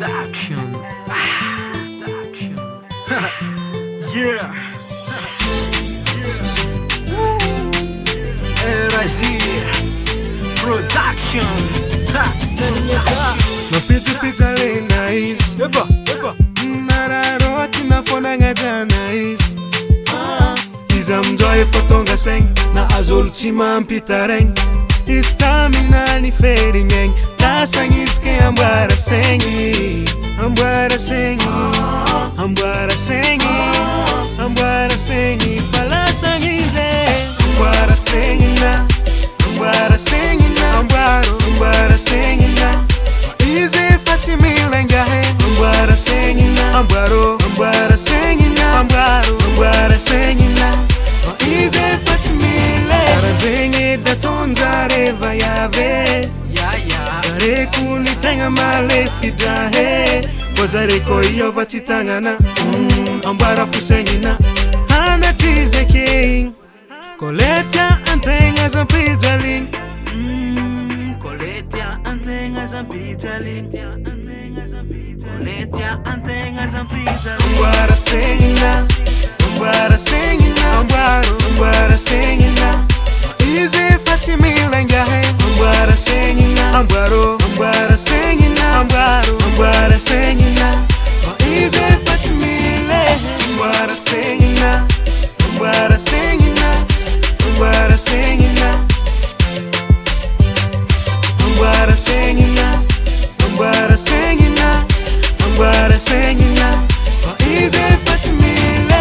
Production. Production. Yeah. Razia Production. Mapita le nice. Nararoti na fona ngada nice. Izamjoy fotonga seng na azul chima mpita Istamina ni feri ngeng Tasangizke ambara sengi Ambara sengi Ambara sengi Ambara sengi Fala sangize Ambara sengi na Ambara sengi na Ambara sengi na Ize fatimila ngahe Ambara sengi na Ambara sengi na Ambara sengi na Ize fatimila Arazengi daton zare vayave Zare kuni tanga male fidahe Wazare koyo vatitangana Ambara fusengina Hana tize king Koletia antenga zampijaling Koletia antenga zampijaling Koletia antenga zampijaling Ambara sengina Ambara sengina Ambara sengina Ize fatimila ngahe Ambara sengina Ambara sengina Ambara sengina Ize fatimila Ambara sengina Ambara sengina Ambara sengina Ambara sengina Ambara sengina Ambara sengina Ize fatimila